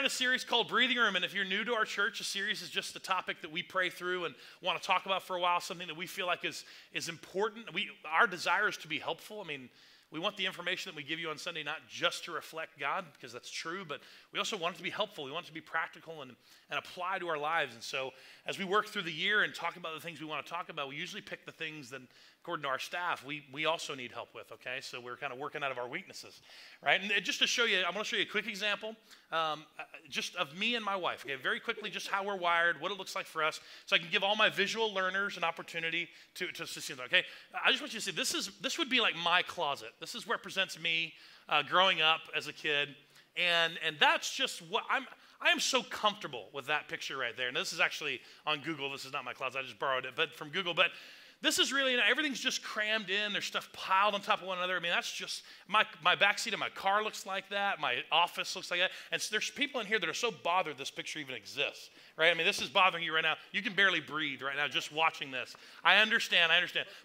in a series called Breathing Room, and if you're new to our church, a series is just a topic that we pray through and want to talk about for a while, something that we feel like is important. Our desire is to be helpful. I mean, we want the information that we give you on Sunday not just to reflect God, because that's true, but we also want it to be helpful. We want it to be practical and apply to our lives. And so as we work through the year and talk about the things we want to talk about, we usually pick the things that, according to our staff, we also need help with, okay? So we're kind of working out of our weaknesses, right? And just to show you, I want to show you a quick example just of me and my wife, okay? Very quickly, just how we're wired, what it looks like for us, so I can give all my visual learners an opportunity to see that, okay? I just want you to see, this would be like my closet. This represents me growing up as a kid, and that's just what I am so comfortable with that picture right there. And this is actually on Google. This is not my closet. I just borrowed it, but from Google. But this is really, everything's just crammed in. There's stuff piled on top of one another. I mean, that's just, my backseat of my car looks like that. My office looks like that. And so there's people in here that are so bothered this picture even exists, right? I mean, this is bothering you right now. You can barely breathe right now just watching this. I understand.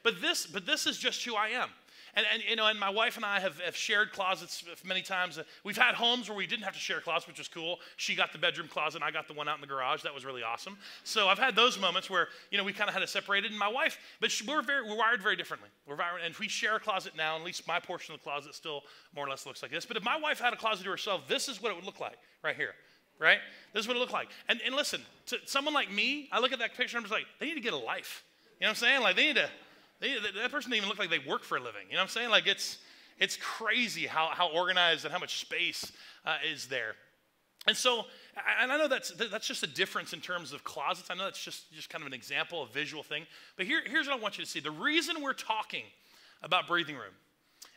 But this is just who I am. And my wife and I have shared closets many times. We've had homes where we didn't have to share closets, which was cool. She got the bedroom closet, and I got the one out in the garage. That was really awesome. So I've had those moments where, we kind of had it separated. And my wife, but we're wired very differently. And if we share a closet now, at least my portion of the closet still more or less looks like this. But if my wife had a closet to herself, this is what it would look like right here. Right? This is what it looked like. And listen, to someone like me, I look at that picture and I'm just like, they need to get a life. You know what I'm saying? Like that person doesn't even look like they work for a living. You know what I'm saying? Like it's crazy how organized and how much space is there. And so, and I know that's just a difference in terms of closets. I know that's just kind of an example, a visual thing. But here's what I want you to see. The reason we're talking about Breathing Room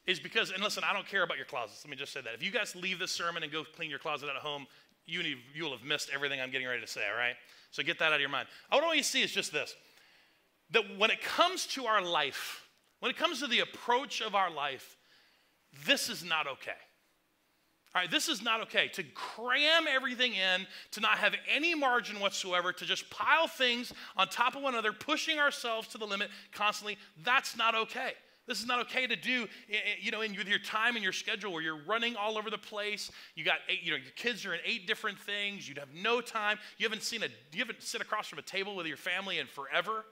is because, and listen, I don't care about your closets. Let me just say that. If you guys leave this sermon and go clean your closet at home, you will have missed everything I'm getting ready to say, all right? So get that out of your mind. What I want you to see is just this. That when it comes to our life, when it comes to the approach of our life, this is not okay. All right, this is not okay. To cram everything in, to not have any margin whatsoever, to just pile things on top of one another, pushing ourselves to the limit constantly, that's not okay. This is not okay to do, with your time and your schedule where you're running all over the place. You got your kids are in 8 different things. You'd have no time. You haven't sit across from a table with your family in forever.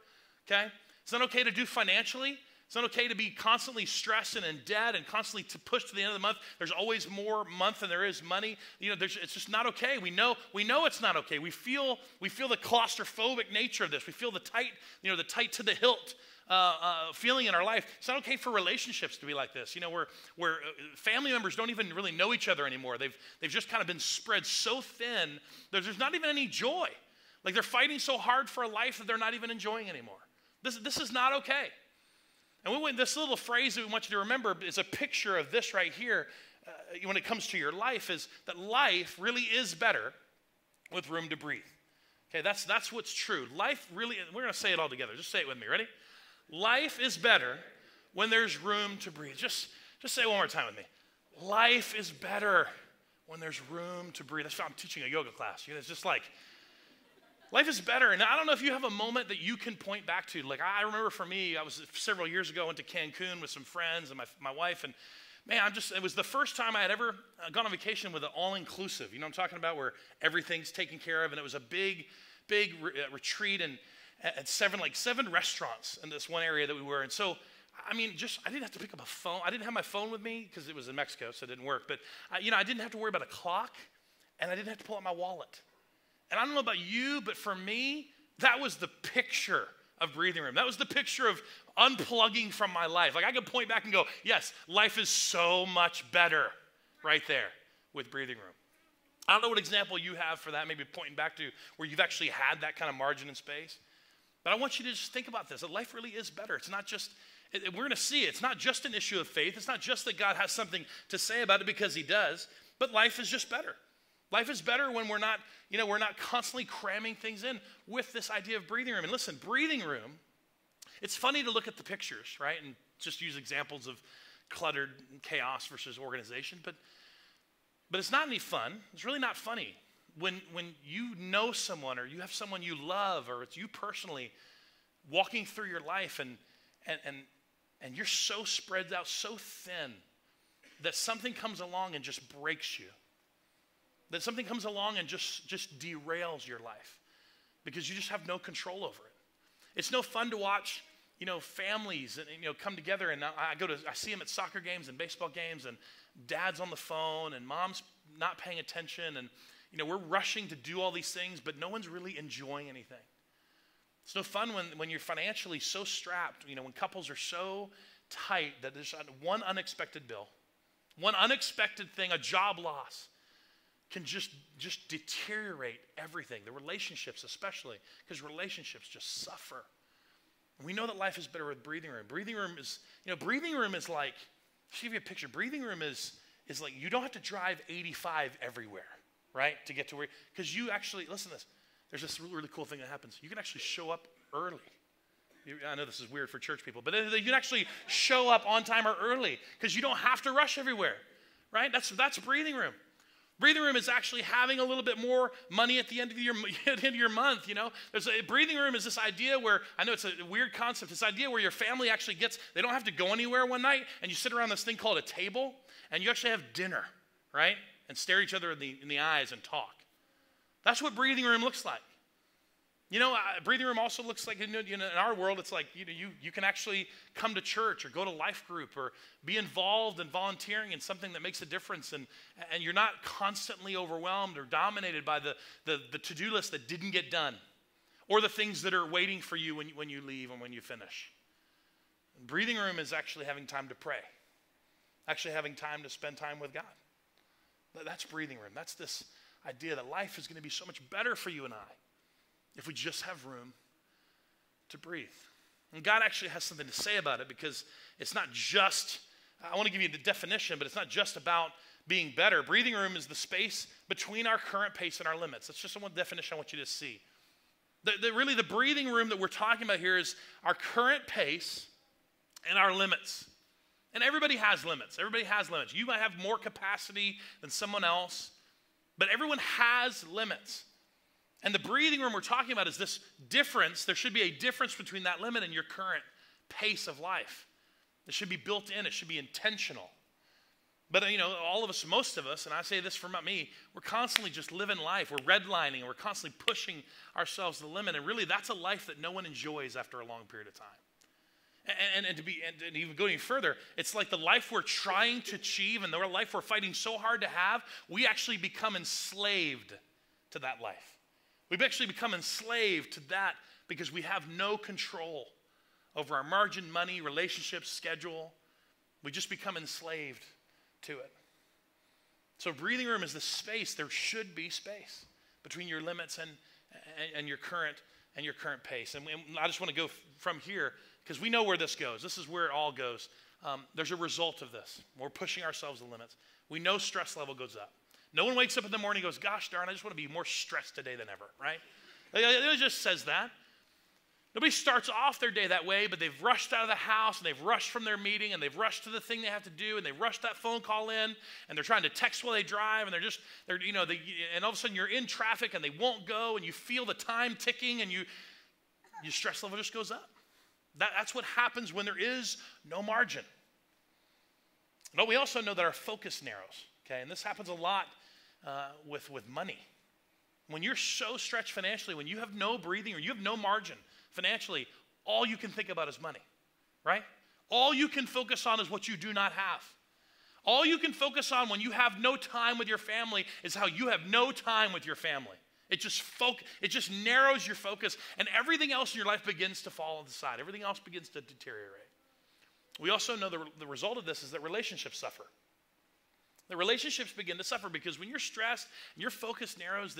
Okay? It's not okay to do financially. It's not okay to be constantly stressed and in debt and constantly to push to the end of the month. There's always more month than there is money. It's just not okay. We know it's not okay. We feel the claustrophobic nature of this. We feel the tight to the hilt feeling in our life. It's not okay for relationships to be like this. Where family members don't even really know each other anymore. They've just kind of been spread so thin that there's not even any joy. Like they're fighting so hard for a life that they're not even enjoying anymore. This is not okay. And this little phrase that we want you to remember is a picture of this right here when it comes to your life, is that life really is better with room to breathe. Okay, that's what's true. Life really, we're going to say it all together. Just say it with me. Ready? Life is better when there's room to breathe. Just say it one more time with me. Life is better when there's room to breathe. That's why I'm teaching a yoga class. It's just like, life is better. And I don't know if you have a moment that you can point back to. Like I remember for me, I was several years ago, went to Cancun with some friends and my wife. And man, it was the first time I had ever gone on vacation with an all-inclusive. You know what I'm talking about, where everything's taken care of. And it was a big retreat and at 7 restaurants in this one area that we were in. So, I didn't have to pick up a phone. I didn't have my phone with me because it was in Mexico, so it didn't work. But, I didn't have to worry about a clock, and I didn't have to pull out my wallet. And I don't know about you, but for me, that was the picture of Breathing Room. That was the picture of unplugging from my life. Like I could point back and go, yes, life is so much better right there with Breathing Room. I don't know what example you have for that, maybe pointing back to where you've actually had that kind of margin and space. But I want you to just think about this, that life really is better. It's not just, we're going to see it's not just an issue of faith. It's not just that God has something to say about it, because he does, but life is just better. Life is better when we're not constantly cramming things in with this idea of breathing room. And listen, breathing room, it's funny to look at the pictures, right? And just use examples of cluttered chaos versus organization. But it's not any fun. It's really not funny. When you know someone, or you have someone you love, or it's you personally walking through your life and you're so spread out, so thin, that something comes along and just breaks you. That something comes along and just derails your life because you just have no control over it. It's no fun to watch, families and, come together, and I see them at soccer games and baseball games, and dad's on the phone and mom's not paying attention, and we're rushing to do all these things, but no one's really enjoying anything. It's no fun when you're financially so strapped, when couples are so tight that there's one unexpected bill, one unexpected thing, a job loss, can just deteriorate everything. The relationships especially, because relationships just suffer. And we know that life is better with breathing room. Breathing room is like, to give you a picture, breathing room is like you don't have to drive 85 everywhere, right, to get to where, because you actually, listen to this, there's this really cool thing that happens. You can actually show up early. I know this is weird for church people, but you can actually show up on time or early because you don't have to rush everywhere, right? That's breathing room. Breathing room is actually having a little bit more money at the end of your month, breathing room is this idea where, I know it's a weird concept, this idea where your family actually they don't have to go anywhere one night, and you sit around this thing called a table, and you actually have dinner, right? And stare each other in the eyes and talk. That's what breathing room looks like. Breathing room also looks like, in our world, it's like, you can actually come to church or go to life group or be involved in volunteering in something that makes a difference, and you're not constantly overwhelmed or dominated by the to-do list that didn't get done or the things that are waiting for you when you leave and when you finish. Breathing room is actually having time to pray, actually having time to spend time with God. That's breathing room. That's this idea that life is going to be so much better for you and I if we just have room to breathe. And God actually has something to say about it, because it's not just, I want to give you the definition, but it's not just about being better. Breathing room is the space between our current pace and our limits. That's just one definition I want you to see. Really, the breathing room that we're talking about here is our current pace and our limits. And everybody has limits. Everybody has limits. You might have more capacity than someone else, but everyone has limits. And the breathing room we're talking about is this difference. There should be a difference between that limit and your current pace of life. It should be built in. It should be intentional. But, all of us, most of us, and I say this for me, we're constantly just living life. We're redlining, and we're constantly pushing ourselves to the limit. And really, that's a life that no one enjoys after a long period of time. And even going further, it's like the life we're trying to achieve and the life we're fighting so hard to have, we actually become enslaved to that life. We've actually become enslaved to that because we have no control over our margin, money, relationships, schedule. We just become enslaved to it. So breathing room is the space. There should be space between your limits and your current pace. And I just want to go from here because we know where this goes. This is where it all goes. There's a result of this. We're pushing ourselves to the limits. We know stress level goes up. No one wakes up in the morning and goes, gosh darn, I just want to be more stressed today than ever, right? It just says that. Nobody starts off their day that way, but they've rushed out of the house, and they've rushed from their meeting, and they've rushed to the thing they have to do, and they've rushed that phone call in, and they're trying to text while they drive, and and all of a sudden you're in traffic, and they won't go, and you feel the time ticking, and your stress level just goes up. That's what happens when there is no margin. But we also know that our focus narrows, okay? And this happens a lot with money. When you're so stretched financially, when you have no breathing or you have no margin financially, all you can think about is money, right? All you can focus on is what you do not have. All you can focus on when you have no time with your family is how you have no time with your family. It just narrows your focus, and everything else in your life begins to fall on the side. Everything else begins to deteriorate. We also know the result of this is that relationships suffer. The relationships begin to suffer because when you're stressed and your focus narrows,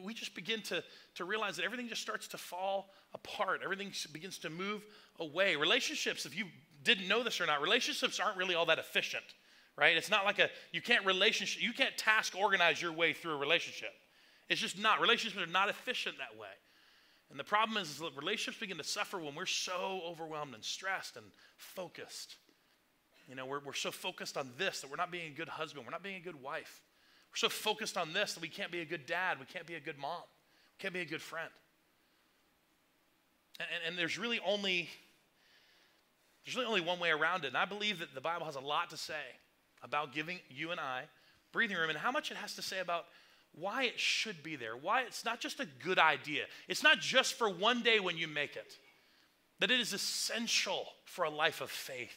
we just begin to realize that everything just starts to fall apart. Everything begins to move away. Relationships, if you didn't know this or not, relationships aren't really all that efficient, right? It's not like you can't task organize your way through a relationship. It's just not. Relationships are not efficient that way. And the problem is that relationships begin to suffer when we're so overwhelmed and stressed and focused. We're so focused on this that we're not being a good husband. We're not being a good wife. We're so focused on this that we can't be a good dad. We can't be a good mom. We can't be a good friend. And there's really only one way around it. And I believe that the Bible has a lot to say about giving you and I breathing room and how much it has to say about why it should be there, why it's not just a good idea. It's not just for one day when you make it, that it is essential for a life of faith.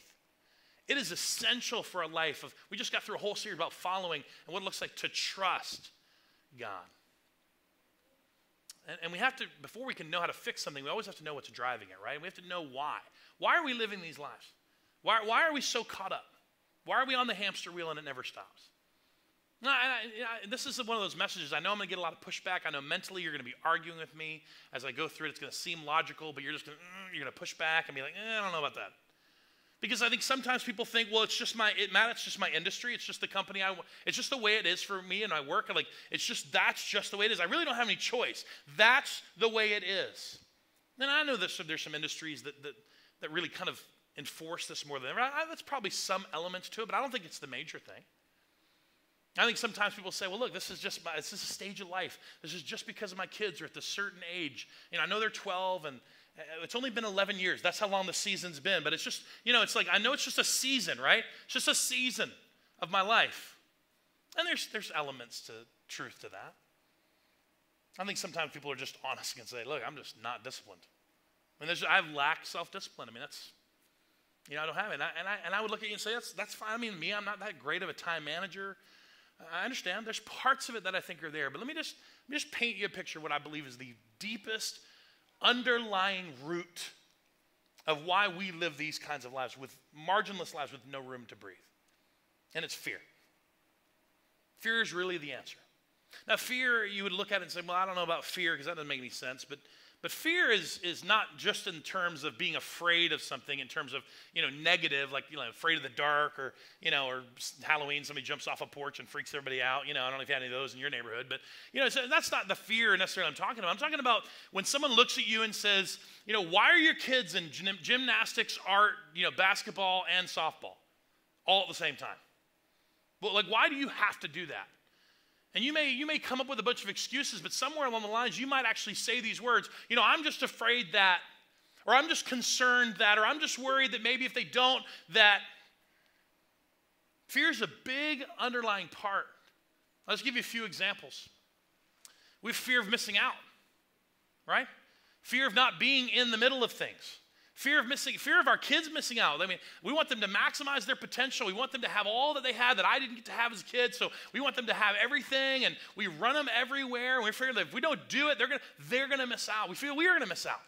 It is essential for a life of, we just got through a whole series about following and what it looks like to trust God. And we have to, before we can know how to fix something, we always have to know what's driving it, right? We have to know why. Why are we living these lives? Why are we so caught up? Why are we on the hamster wheel and it never stops? No, this is one of those messages. I know I'm going to get a lot of pushback. I know mentally you're going to be arguing with me as I go through it. It's going to seem logical, but you're going to push back and be like, I don't know about that. Because I think sometimes people think, well, it's just my industry. It's just the company it's just the way it is for me and my work. Like, that's just the way it is. I really don't have any choice. That's the way it is. And I know there's some industries that really kind of enforce this more than ever. That's probably some elements to it, but I don't think it's the major thing. I think sometimes people say, well, look, this is a stage of life. This is just because my kids are at this certain age. I know they're 12 and it's only been 11 years. That's how long the season's been. But it's just, it's like, I know it's just a season, right? It's just a season of my life. And there's elements to truth to that. I think sometimes people are just honest and say, look, I'm just not disciplined. I lack self-discipline. That's, I don't have it. And I would look at you and say, that's fine. I'm not that great of a time manager. I understand. There's parts of it that I think are there. But let me just paint you a picture of what I believe is the deepest underlying root of why we live these kinds of lives, with marginless lives with no room to breathe. And it's fear. Fear is really the answer. Now, fear, you would look at it and say, well, I don't know about fear because that doesn't make any sense. But fear is not just in terms of being afraid of something, in terms of, negative, like, afraid of the dark, or Halloween, somebody jumps off a porch and freaks everybody out. I don't know if you had any of those in your neighborhood, but, so that's not the fear necessarily I'm talking about. I'm talking about when someone looks at you and says, why are your kids in gymnastics, art, basketball, and softball all at the same time? Well, like, why do you have to do that? And you may come up with a bunch of excuses, but somewhere along the lines, you might actually say these words, I'm just afraid that, or I'm just concerned that, or I'm just worried that maybe if they don't, that. Fear is a big underlying part. Let's give you a few examples. We have fear of missing out, right? Fear of not being in the middle of things. Fear of our kids missing out. We want them to maximize their potential. We want them to have all that they had that I didn't get to have as a kid. So we want them to have everything, and we run them everywhere. And we figure that if we don't do it, they're gonna miss out. We feel we are gonna miss out.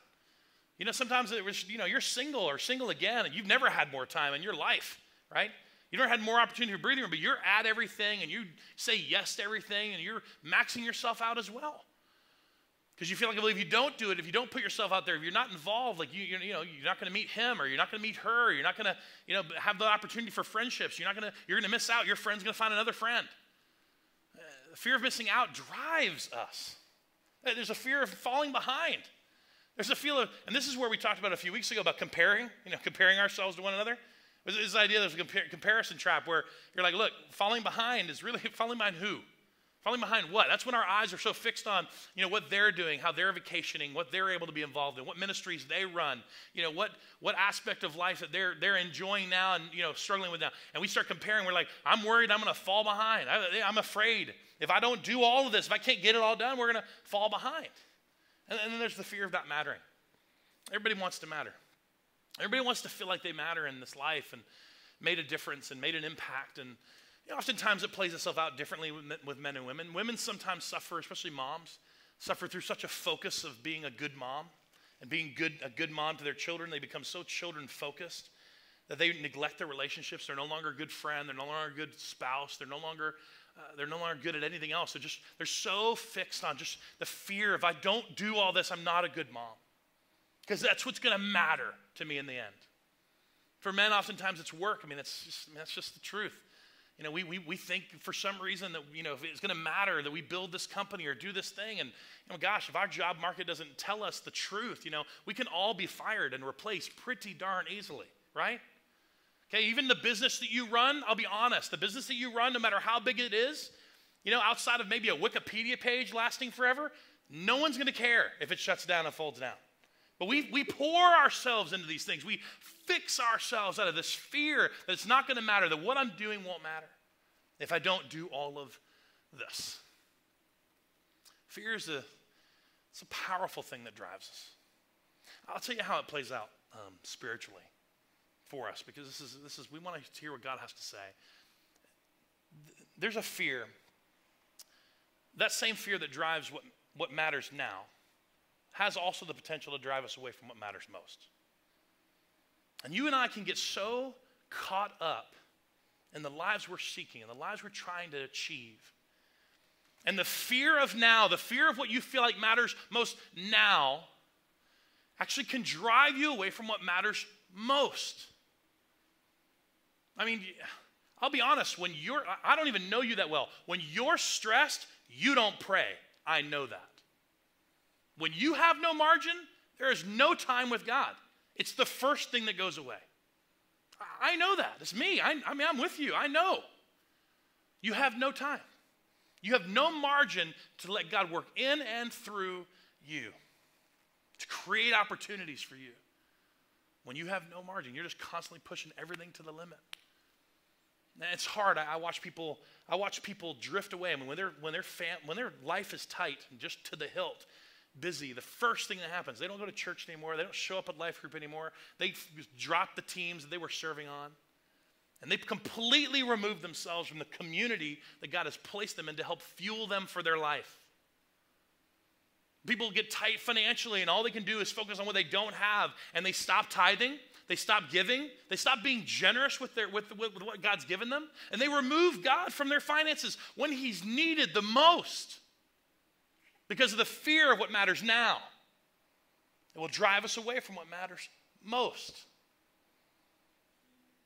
Sometimes you're single or single again, and you've never had more time in your life, right? You never had more opportunity for breathing room, but you're at everything, and you say yes to everything, and you're maxing yourself out as well. Because you feel like, well, if you don't do it, if you don't put yourself out there, if you're not involved, like you're not going to meet him, or you're not going to meet her, or you're not going to have the opportunity for friendships. You're going to miss out. Your friend's going to find another friend. The fear of missing out drives us. There's a fear of falling behind. There's a feel of, and this is where we talked about a few weeks ago about comparing ourselves to one another. There's this idea there's a comparison trap where you're like, look, falling behind is really falling behind who? Falling behind what? That's when our eyes are so fixed on, what they're doing, how they're vacationing, what they're able to be involved in, what ministries they run, what aspect of life that they're enjoying now and, struggling with now. And we start comparing. We're like, I'm worried I'm going to fall behind. I'm afraid if I don't do all of this, if I can't get it all done, we're going to fall behind. And then there's the fear of not mattering. Everybody wants to matter. Everybody wants to feel like they matter in this life and made a difference and made an impact. And oftentimes it plays itself out differently with men and women. Women sometimes suffer, especially moms, suffer through such a focus of being a good mom and being a good mom to their children. They become so children-focused that they neglect their relationships. They're no longer a good friend. They're no longer a good spouse. They're no longer good at anything else. They're so fixed on just the fear, if I don't do all this, I'm not a good mom. Because that's what's going to matter to me in the end. For men, oftentimes it's work. That's just the truth. We think for some reason that, if it's going to matter that we build this company or do this thing. And, gosh, if our job market doesn't tell us the truth, we can all be fired and replaced pretty darn easily, right? Okay, even the business that you run, I'll be honest, the business that you run, no matter how big it is, outside of maybe a Wikipedia page lasting forever, no one's going to care if it shuts down and folds down. But we pour ourselves into these things. We fix ourselves out of this fear that it's not going to matter, that what I'm doing won't matter. if I don't do all of this? Fear is it's a powerful thing that drives us. I'll tell you how it plays out spiritually for us, because this is we want to hear what God has to say. There's a fear, that same fear that drives what matters now has also the potential to drive us away from what matters most. And you and I can get so caught up in the lives we're seeking and the lives we're trying to achieve. And the fear of now, the fear of what you feel like matters most now, actually can drive you away from what matters most. I mean, I'll be honest, I don't even know you that well. When you're stressed, you don't pray. I know that. When you have no margin, there is no time with God. It's the first thing that goes away. I know that. It's me. I mean, I'm with you. I know. You have no time. You have no margin to let God work in and through you, to create opportunities for you. When you have no margin, you're just constantly pushing everything to the limit. And it's hard. I watch people drift away. I mean, when their life is tight and just to the hilt, busy, the first thing that happens, they don't go to church anymore. They don't show up at life group anymore. They drop the teams that they were serving on. And they completely remove themselves from the community that God has placed them in to help fuel them for their life. People get tight financially, and all they can do is focus on what they don't have, and they stop tithing, they stop giving, they stop being generous with what God's given them, and they remove God from their finances when He's needed the most because of the fear of what matters now. It will drive us away from what matters most.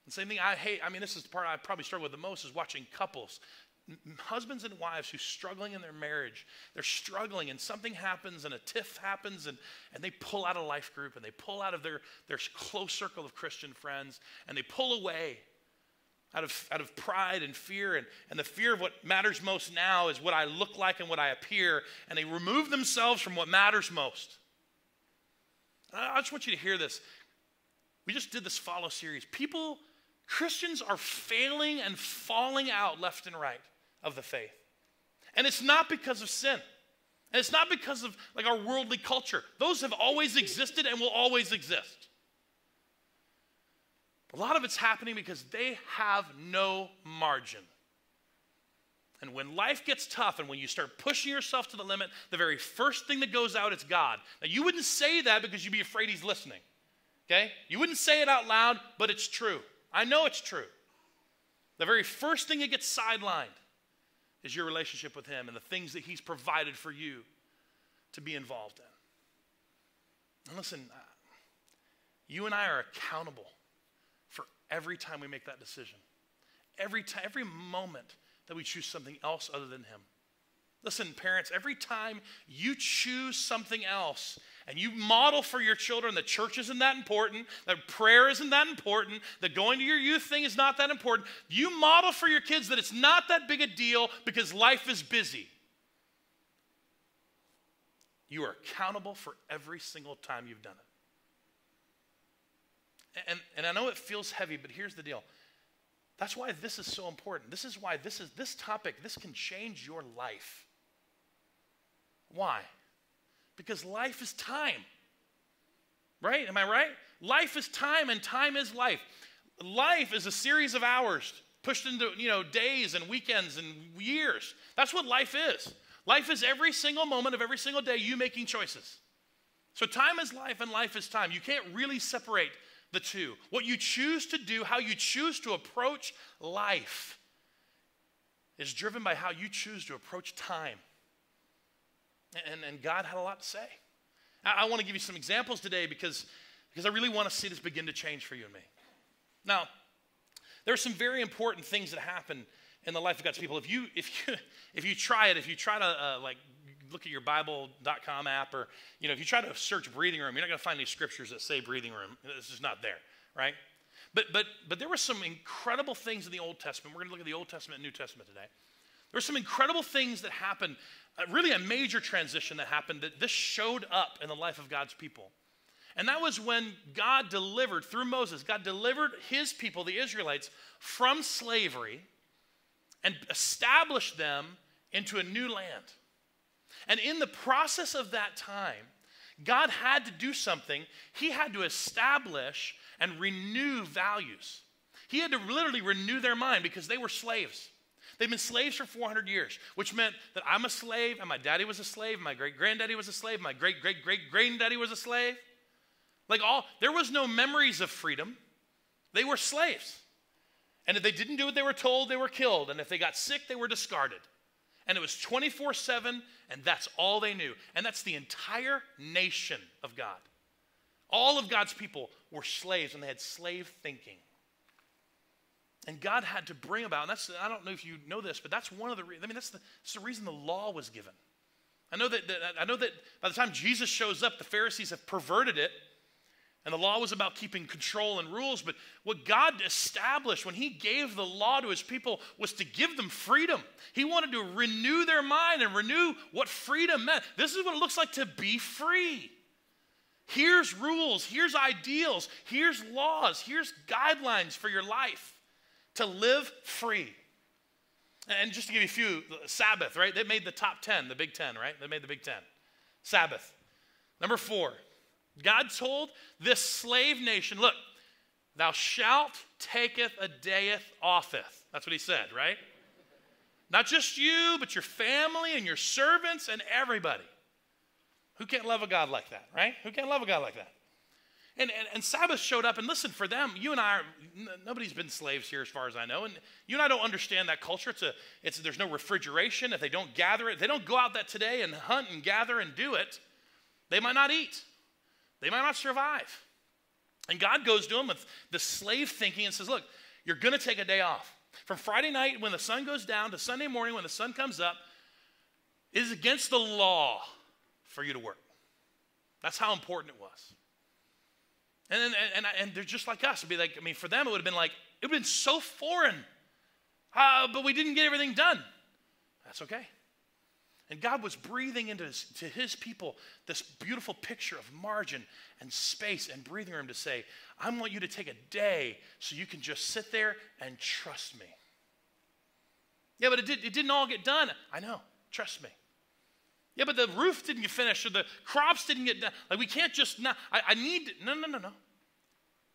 The same thing I hate, this is the part I probably struggle with the most, is watching couples, husbands and wives who's struggling in their marriage. They're struggling, and something happens, and a tiff happens, and they pull out of life group, and they pull out of their close circle of Christian friends, and they pull away out of pride and fear, and the fear of what matters most now is what I look like and what I appear, and they remove themselves from what matters most. I just want you to hear this. We just did this follow series. Christians are failing and falling out left and right of the faith. And it's not because of sin. And it's not because of our worldly culture. Those have always existed and will always exist. A lot of it's happening because they have no margin. And when life gets tough and when you start pushing yourself to the limit, the very first thing that goes out is God. Now, you wouldn't say that because you'd be afraid He's listening. Okay? You wouldn't say it out loud, but it's true. I know it's true. The very first thing that gets sidelined is your relationship with Him and the things that He's provided for you to be involved in. And listen, you and I are accountable for every time we make that decision. Every moment that we choose something else other than Him. Listen, parents, every time you choose something else and you model for your children that church isn't that important, that prayer isn't that important, that going to your youth thing is not that important, you model for your kids that it's not that big a deal because life is busy. You are accountable for every single time you've done it. And I know it feels heavy, but here's the deal. That's why this is so important. This is why this topic can change your life. Why? Because life is time. Right? Am I right? Life is time, and time is life. Life is a series of hours pushed into, days and weekends and years. That's what life is. Life is every single moment of every single day you making choices. So time is life and life is time. You can't really separate the two. What you choose to do, how you choose to approach life is driven by how you choose to approach time. And God had a lot to say. I want to give you some examples today because I really want to see this begin to change for you and me. Now, there are some very important things that happen in the life of God's people. If you try to look at your Bible.com app, or if you try to search breathing room, you're not going to find any scriptures that say breathing room. It's just not there, right? But there were some incredible things in the Old Testament. We're going to look at the Old Testament and New Testament today. There were some incredible things that happened, really a major transition that happened, that this showed up in the life of God's people. And that was when God delivered, through Moses, God delivered His people, the Israelites, from slavery and establish them into a new land. And in the process of that time, God had to do something. He had to establish and renew values. He had to literally renew their mind because they were slaves. They've been slaves for 400 years, which meant that I'm a slave, and my daddy was a slave, my great-granddaddy was a slave, my great-great-great-granddaddy was a slave. There was no memories of freedom. They were slaves. And if they didn't do what they were told, they were killed. And if they got sick, they were discarded. And it was 24/7, and that's all they knew. And that's the entire nation of God. All of God's people were slaves, and they had slave thinking. And God had to bring about, and I don't know if you know this, but that's one of the reasons, that's the reason the law was given. I know that by the time Jesus shows up, the Pharisees have perverted it, and the law was about keeping control and rules, but what God established when he gave the law to his people was to give them freedom. He wanted to renew their mind and renew what freedom meant. This is what it looks like to be free. Here's rules, here's ideals, here's laws, here's guidelines for your life to live free. And just to give you a few, Sabbath, right? They made the top 10, the Big Ten, right? They made the Big Ten. Sabbath. Number 4, God told this slave nation, look, thou shalt taketh a dayeth offeth. That's what he said, right? Not just you, but your family and your servants and everybody. Who can't love a God like that, right? Who can't love a God like that? And Sabbath showed up, and listen, for them, you and I, nobody's been slaves here as far as I know, and you and I don't understand that culture. There's no refrigeration. If they don't gather it, if they don't go out that today and hunt and gather and do it, they might not eat. They might not survive. And God goes to them with the slave thinking and says, look, you're going to take a day off. From Friday night when the sun goes down to Sunday morning when the sun comes up, it is against the law for you to work. That's how important it was. And they're just like us. It'd be like, for them, it would have been like, it would have been so foreign. But we didn't get everything done. That's okay. And God was breathing into his people this beautiful picture of margin and space and breathing room to say, I want you to take a day so you can just sit there and trust me. Yeah, but it didn't all get done. I know. Trust me. Yeah, but the roof didn't get finished or the crops didn't get done. Like, we can't just not. I need to. No.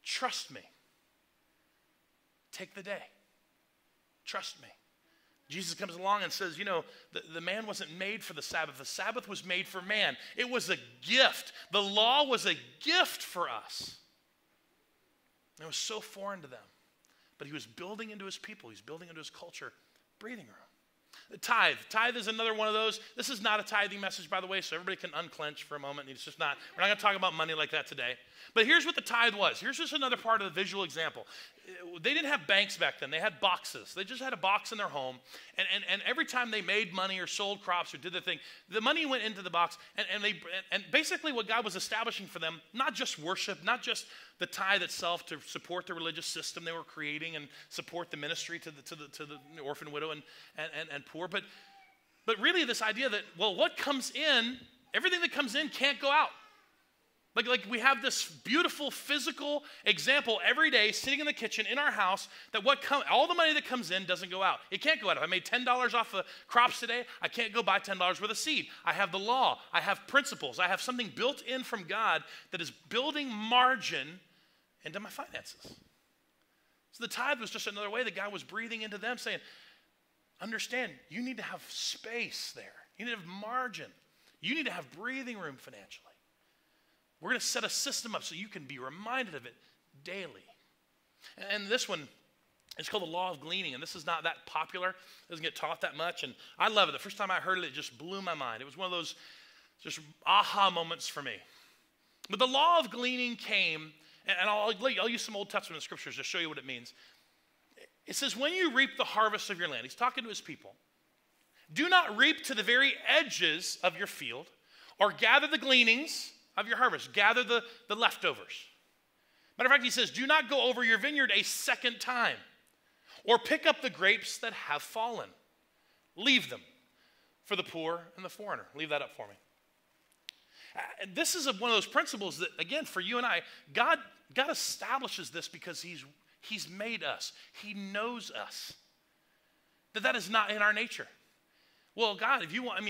Trust me. Take the day. Trust me. Jesus comes along and says, the man wasn't made for the Sabbath. The Sabbath was made for man. It was a gift. The law was a gift for us. And it was so foreign to them. But he was building into his people. He's building into his culture. Breathing room. The tithe. Tithe is another one of those. This is not a tithing message, by the way, so everybody can unclench for a moment. It's just not. We're not going to talk about money like that today. But here's what the tithe was. Here's just another part of the visual example. They didn't have banks back then. They had boxes. They just had a box in their home. And every time they made money or sold crops or did the thing, the money went into the box. And basically what God was establishing for them, not just worship, not just the tithe itself to support the religious system they were creating and support the ministry to the orphan, widow, and poor, but really this idea that, well, what comes in, everything that comes in can't go out. Like we have this beautiful physical example every day sitting in the kitchen in our house that all the money that comes in doesn't go out. It can't go out. If I made $10 off the crops today, I can't go buy $10 worth of seed. I have the law. I have principles. I have something built in from God that is building margin into my finances. So the tithe was just another way that God was breathing into them saying, understand, you need to have space there. You need to have margin. You need to have breathing room financially. We're going to set a system up so you can be reminded of it daily. And this one is called the law of gleaning, and this is not that popular. It doesn't get taught that much, and I love it. The first time I heard it, it just blew my mind. It was one of those just aha moments for me. But the law of gleaning came, and I'll use some Old Testament scriptures to show you what it means. It says, when you reap the harvest of your land, he's talking to his people, do not reap to the very edges of your field or gather the gleanings of your harvest. Gather the leftovers. Matter of fact, he says, do not go over your vineyard a second time or pick up the grapes that have fallen. Leave them for the poor and the foreigner. Leave that up for me. This is one of those principles that, again, for you and I, God establishes this because he's made us. He knows us. That is not in our nature. Well, God, if you want,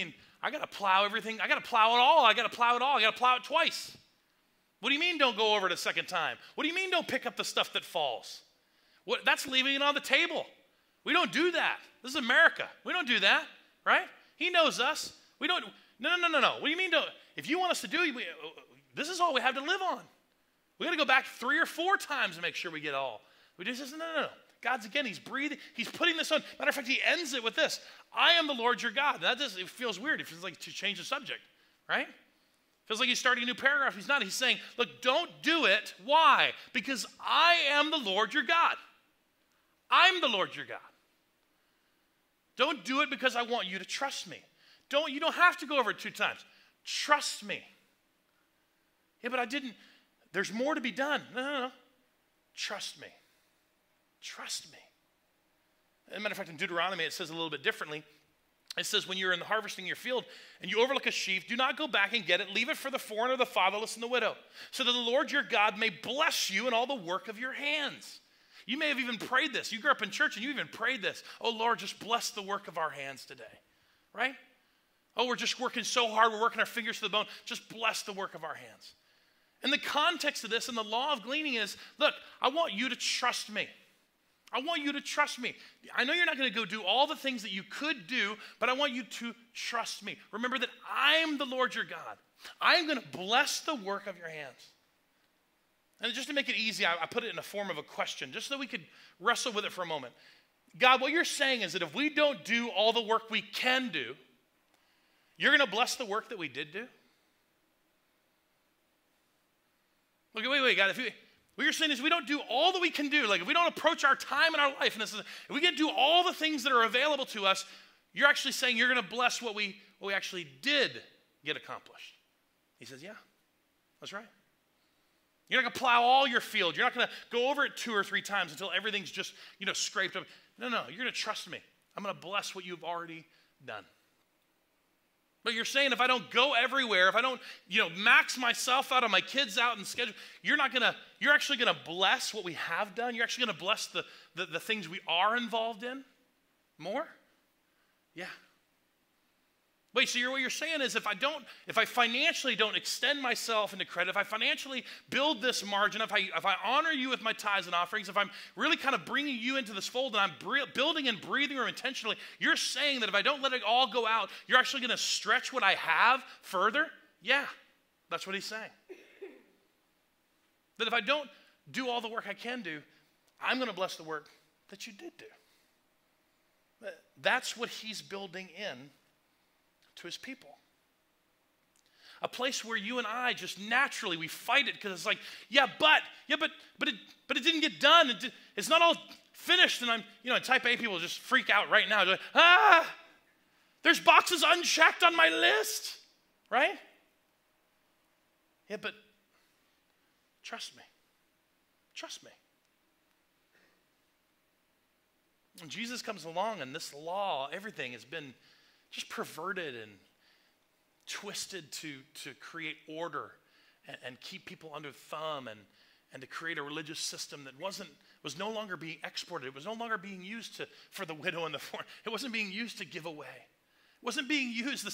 I got to plow everything. I got to plow it all. I got to plow it all. I got to plow it twice. What do you mean don't go over it a second time? What do you mean don't pick up the stuff that falls? That's leaving it on the table. We don't do that. This is America. We don't do that, right? He knows us. We don't. No. What do you mean don't? If you want us to do, this is all we have to live on. We got to go back 3 or 4 times to make sure we get all. We just says, no. God's again, he's breathing. He's putting this on. Matter of fact, he ends it with this. I am the Lord your God. It feels weird. It feels like to change the subject, right? Feels like he's starting a new paragraph. He's not. He's saying, look, don't do it. Why? Because I am the Lord your God. I'm the Lord your God. Don't do it because I want you to trust me. You don't have to go over it 2 times. Trust me. Yeah, but I didn't. There's more to be done. No. Trust me. Trust me. As a matter of fact, in Deuteronomy, it says a little bit differently. It says, when you're in harvesting your field and you overlook a sheaf, do not go back and get it. Leave it for the foreigner, the fatherless, and the widow, so that the Lord your God may bless you in all the work of your hands. You may have even prayed this. You grew up in church and you even prayed this. Oh, Lord, just bless the work of our hands today, right? Oh, we're just working so hard. We're working our fingers to the bone. Just bless the work of our hands. And the context of this and the law of gleaning is, look, I want you to trust me. I want you to trust me. I know you're not going to go do all the things that you could do, but I want you to trust me. Remember that I'm the Lord your God. I'm going to bless the work of your hands. And just to make it easy, I put it in a form of a question, just so we could wrestle with it for a moment. God, what you're saying is that if we don't do all the work we can do, you're going to bless the work that we did do? Okay, wait, God, what you're saying is we don't do all that we can do. Like if we don't approach our time in our life, and if we can't do all the things that are available to us, you're actually saying you're going to bless what we actually did get accomplished. He says, yeah, that's right. You're not going to plow all your field. You're not going to go over it 2 or 3 times until everything's just, scraped up. No, you're going to trust me. I'm going to bless what you've already done. But you're saying if I don't go everywhere, if I don't, max myself out on my kids out and schedule, you're actually going to bless what we have done. You're actually going to bless the things we are involved in more? Yeah. Wait, so what you're saying is if I financially don't extend myself into credit, if I financially build this margin, if I honor you with my tithes and offerings, if I'm really kind of bringing you into this fold and I'm building and breathing room intentionally, you're saying that if I don't let it all go out, you're actually going to stretch what I have further? Yeah, that's what he's saying. That if I don't do all the work I can do, I'm going to bless the work that you did do. That's what he's building in to his people. A place where you and I just naturally, we fight it because it's like, but it didn't get done. It's not all finished. And type A people just freak out right now. They're like, there's boxes unchecked on my list, right? Yeah, but trust me. Trust me. And Jesus comes along and this law, everything has been just perverted and twisted to create order and keep people under thumb and to create a religious system that was no longer being exported. It was no longer being used for the widow and the foreign. It wasn't being used to give away. It wasn't being used.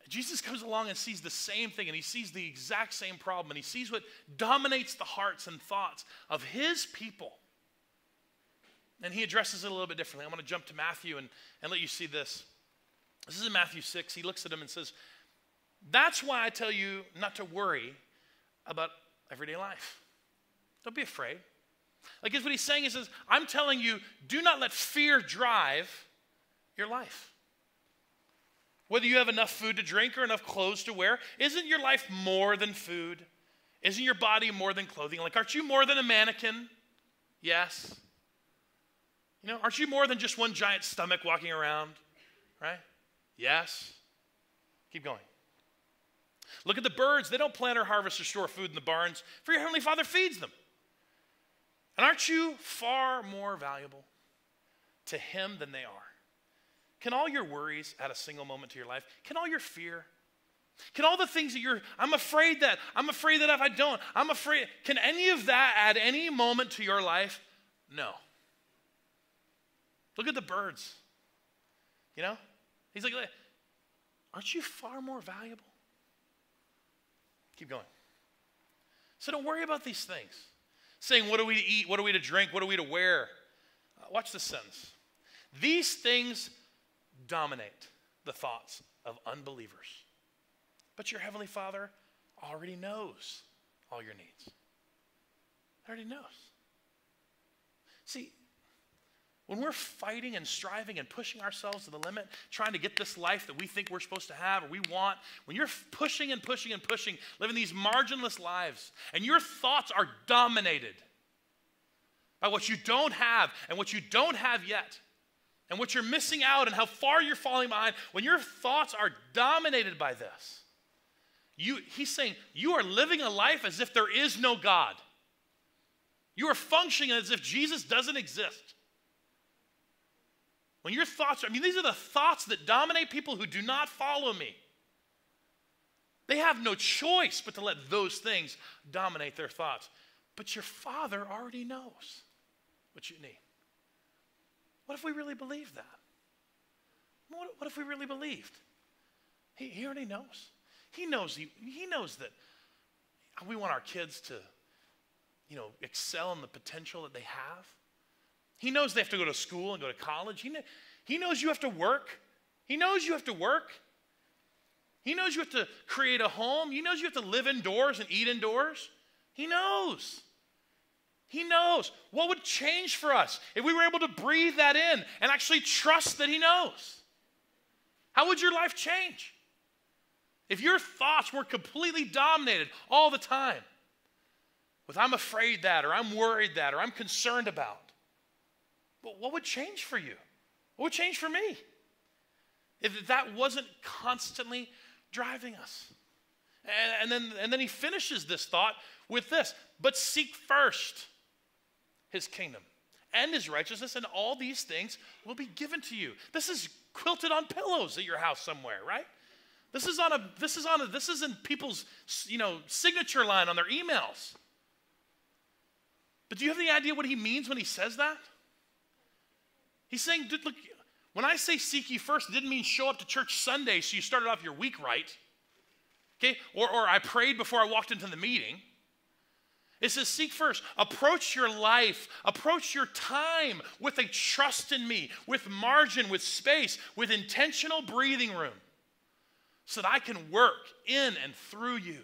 Jesus comes along and sees the same thing, and he sees the exact same problem, and he sees what dominates the hearts and thoughts of his people. And he addresses it a little bit differently. I'm going to jump to Matthew and let you see this. This is in Matthew 6. He looks at him and says, that's why I tell you not to worry about everyday life. Don't be afraid. Like, what he's saying is, I'm telling you, do not let fear drive your life. Whether you have enough food to drink or enough clothes to wear, isn't your life more than food? Isn't your body more than clothing? Like, aren't you more than a mannequin? Yes. Aren't you more than just one giant stomach walking around? Right? Yes. Keep going. Look at the birds. They don't plant or harvest or store food in the barns, for your heavenly Father feeds them. And aren't you far more valuable to him than they are? Can all your worries add a single moment to your life? Can all your fear? Can all the things that I'm afraid that if I don't, can any of that add any moment to your life? No. Look at the birds. You know? He's like, aren't you far more valuable? Keep going. So don't worry about these things. Saying, what are we to eat? What are we to drink? What are we to wear? Watch this sentence. These things dominate the thoughts of unbelievers. But your Heavenly Father already knows all your needs. He already knows. See, when we're fighting and striving and pushing ourselves to the limit, trying to get this life that we think we're supposed to have or we want, when you're pushing and pushing and pushing, living these marginless lives, and your thoughts are dominated by what you don't have and what you don't have yet, and what you're missing out and how far you're falling behind, when your thoughts are dominated by this, he's saying you are living a life as if there is no God. You are functioning as if Jesus doesn't exist. When your thoughts these are the thoughts that dominate people who do not follow me. They have no choice but to let those things dominate their thoughts. But your Father already knows what you need. What if we really believed that? What if we really believed? He already knows. He knows that we want our kids to, excel in the potential that they have. He knows they have to go to school and go to college. He knows you have to work. He knows you have to work. He knows you have to create a home. He knows you have to live indoors and eat indoors. He knows. He knows. What would change for us if we were able to breathe that in and actually trust that He knows? How would your life change? If your thoughts were completely dominated all the time with I'm afraid that, or I'm worried that, or I'm concerned about, but what would change for you? What would change for me? If that wasn't constantly driving us. And then he finishes this thought with this, but seek first His kingdom and His righteousness, and all these things will be given to you. This is quilted on pillows at your house somewhere, right? This is in people's, signature line on their emails. But do you have any idea what he means when he says that? He's saying, look, when I say seek ye first, it didn't mean show up to church Sunday so you started off your week right. Okay? Or I prayed before I walked into the meeting. It says seek first. Approach your life, approach your time with a trust in me, with margin, with space, with intentional breathing room, so that I can work in and through you.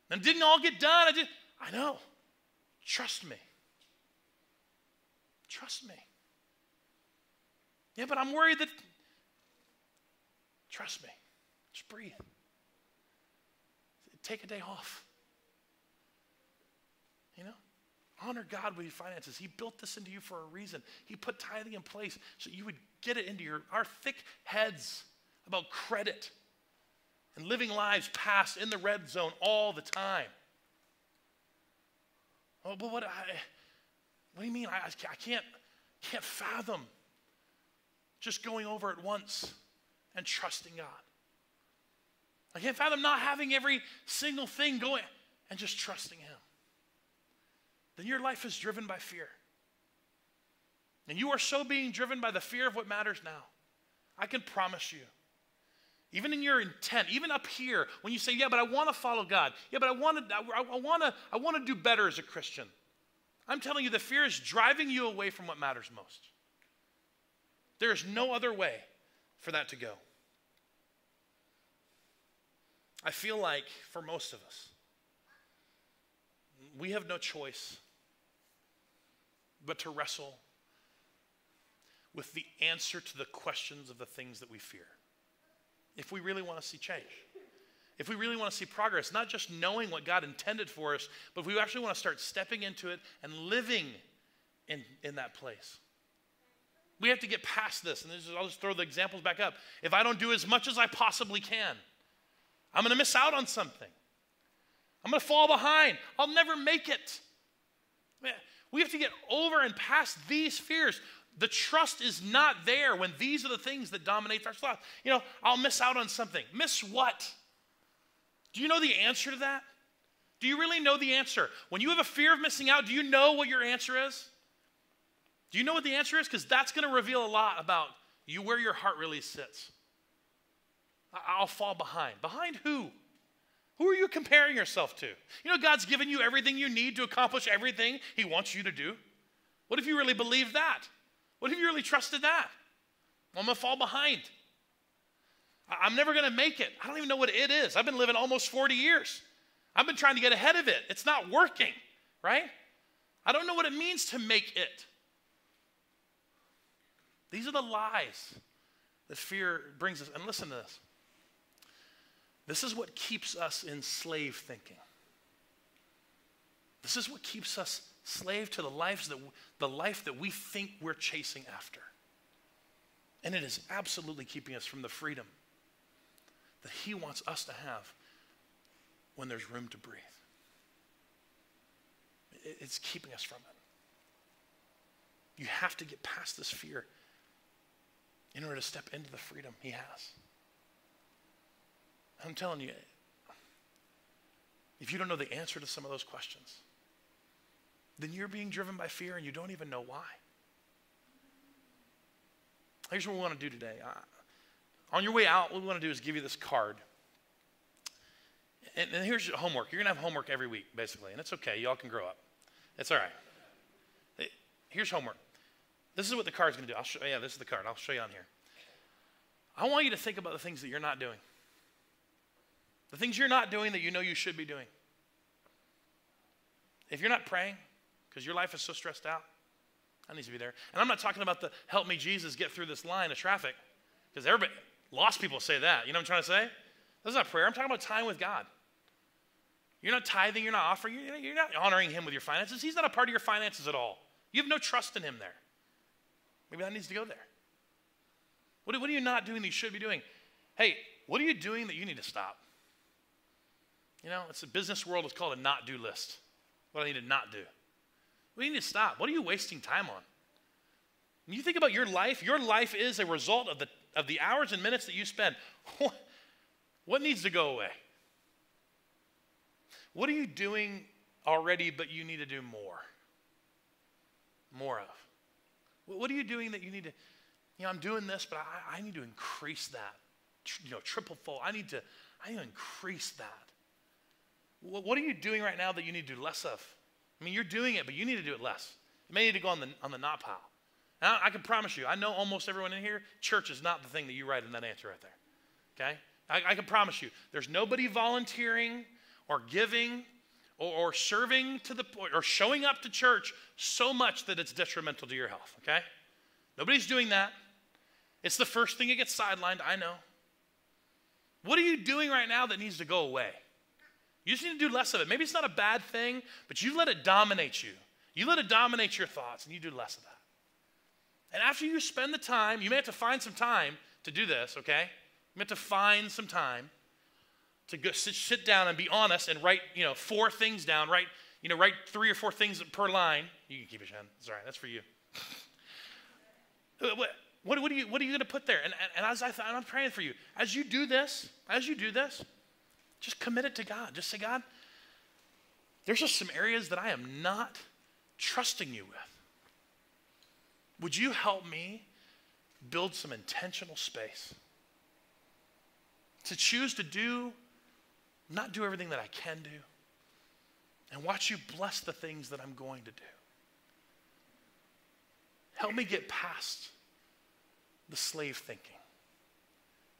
And didn't all get done. I know. Trust me. Trust me. Yeah, but I'm worried that. Trust me. Just breathe. Take a day off. Honor God with your finances. He built this into you for a reason. He put tithing in place so you would get it into our thick heads about credit and living lives past in the red zone all the time. Oh, but what do you mean? I can't fathom just going over it once and trusting God. I can't fathom not having every single thing going and just trusting Him. Then your life is driven by fear. And you are so being driven by the fear of what matters now. I can promise you, even in your intent, even up here, when you say, yeah, but I want to follow God. Yeah, but I want to do better as a Christian. I'm telling you, the fear is driving you away from what matters most. There is no other way for that to go. I feel like for most of us, we have no choice but to wrestle with the answer to the questions of the things that we fear. If we really want to see change, if we really want to see progress, not just knowing what God intended for us, but if we actually want to start stepping into it and living in that place. We have to get past this, and I'll just throw the examples back up. If I don't do as much as I possibly can, I'm going to miss out on something. I'm going to fall behind. I'll never make it. Man, we have to get over and past these fears. The trust is not there when these are the things that dominate our thoughts. I'll miss out on something. Miss what? Do you know the answer to that? Do you really know the answer? When you have a fear of missing out, do you know what your answer is? Do you know what the answer is? Because that's going to reveal a lot about you, where your heart really sits. I'll fall behind. Behind who? Who are you comparing yourself to? You know, God's given you everything you need to accomplish everything he wants you to do. What if you really believed that? What if you really trusted that? Well, I'm going to fall behind. I'm never going to make it. I don't even know what it is. I've been living almost 40 years. I've been trying to get ahead of it. It's not working, right? I don't know what it means to make it. These are the lies that fear brings us. And listen to this. This is what keeps us in slave thinking. This is what keeps us slave to the life that we think we're chasing after. And it is absolutely keeping us from the freedom that he wants us to have when there's room to breathe. It's keeping us from it. You have to get past this fear in order to step into the freedom he has. I'm telling you, if you don't know the answer to some of those questions, then you're being driven by fear and you don't even know why. Here's what we want to do today. On your way out, what we want to do is give you this card. And here's your homework. You're going to have homework every week, basically. And it's okay. Y'all can grow up. It's all right. Here's homework. This is what the card's going to do. This is the card. I'll show you on here. I want you to think about the things that you're not doing. The things you're not doing that you know you should be doing. If you're not praying because your life is so stressed out, that needs to be there. And I'm not talking about the help me Jesus get through this line of traffic, because everybody, lost people say that. You know what I'm trying to say? That's not prayer. I'm talking about time with God. You're not tithing. You're not offering. You're not honoring him with your finances. He's not a part of your finances at all. You have no trust in him there. Maybe that needs to go there. What are you not doing that you should be doing? Hey, what are you doing that you need to stop? You know, it's a business world. It's called a not do list. What I need to not do. What do you need to stop? What are you wasting time on? When you think about your life is a result of the hours and minutes that you spend. What needs to go away? What are you doing already but you need to do more? More of. What are you doing that you need to, I'm doing this, but I need to increase that. Triple fold. I need to increase that. What are you doing right now that you need to do less of? I mean, you're doing it, but you need to do it less. You may need to go on the not pile. Now, I can promise you, I know almost everyone in here, church is not the thing that you write in that answer right there. Okay? I can promise you, there's nobody volunteering or giving or serving to the point or showing up to church so much that it's detrimental to your health. Okay? Nobody's doing that. It's the first thing that gets sidelined, I know. What are you doing right now that needs to go away? You just need to do less of it. Maybe it's not a bad thing, but you let it dominate you. You let it dominate your thoughts, and you do less of that. And after you spend the time, you may have to find some time to do this, okay? You may have to find some time to go sit down and be honest and write, 4 things down. Write 3 or 4 things per line. You can keep it, Shannon. It's all right. That's for you. What are you going to put there? And as I'm praying for you, as you do this, just commit it to God. Just say, God, there's just some areas that I am not trusting you with. Would you help me build some intentional space to choose to not do everything that I can do, and watch you bless the things that I'm going to do. Help me get past the slave thinking.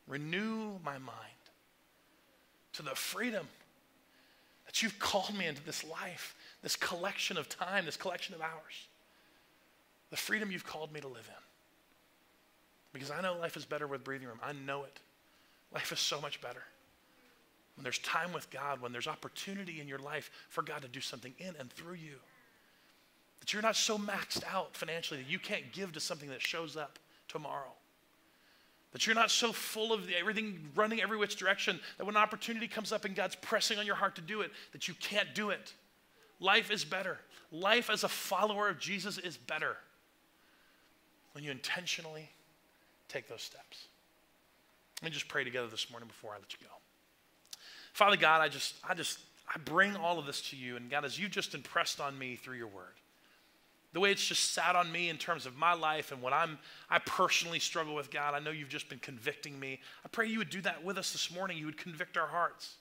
Renew my mind to the freedom that you've called me into this life, this collection of time, this collection of hours. The freedom you've called me to live in. Because I know life is better with breathing room. I know it. Life is so much better. When there's time with God, when there's opportunity in your life for God to do something in and through you. That you're not so maxed out financially that you can't give to something that shows up tomorrow. That you're not so full of everything running every which direction that when an opportunity comes up and God's pressing on your heart to do it, that you can't do it. Life is better. Life as a follower of Jesus is better when you intentionally take those steps. Let me just pray together this morning before I let you go. Father God, I bring all of this to you. And God, as you've just impressed on me through your word, the way it's just sat on me in terms of my life and what I personally struggle with, God. I know you've just been convicting me. I pray you would do that with us this morning. You would convict our hearts.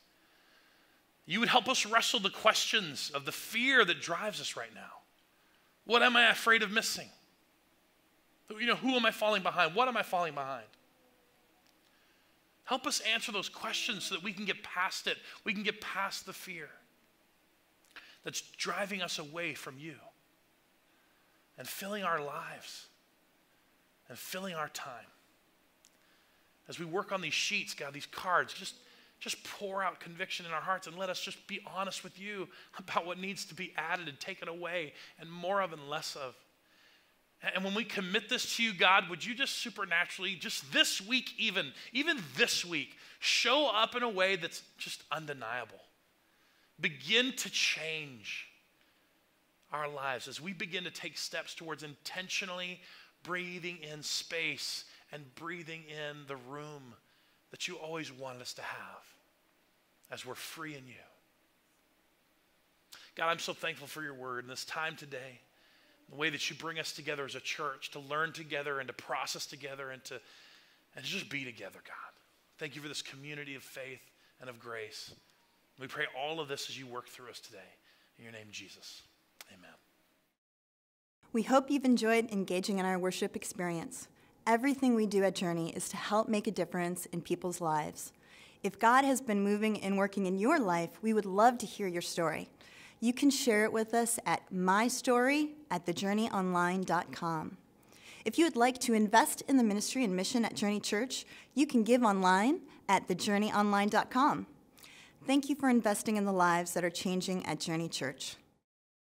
You would help us wrestle the questions of the fear that drives us right now. What am I afraid of missing? Who am I falling behind? What am I falling behind? Help us answer those questions so that we can get past it. We can get past the fear that's driving us away from you and filling our lives and filling our time. As we work on these sheets, God, these cards, just pour out conviction in our hearts and let us just be honest with you about what needs to be added and taken away and more of and less of. And when we commit this to you, God, would you just supernaturally, just this week even this week, show up in a way that's just undeniable. Begin to change our lives as we begin to take steps towards intentionally breathing in space and breathing in the room that you always wanted us to have as we're free in you. God, I'm so thankful for your word and this time today, the way that you bring us together as a church to learn together and to process together and to just be together, God. Thank you for this community of faith and of grace. We pray all of this as you work through us today. In your name, Jesus. Amen. We hope you've enjoyed engaging in our worship experience. Everything we do at Journey is to help make a difference in people's lives. If God has been moving and working in your life, we would love to hear your story. You can share it with us at mystory@thejourneyonline.com. If you would like to invest in the ministry and mission at Journey Church, you can give online at thejourneyonline.com. Thank you for investing in the lives that are changing at Journey Church.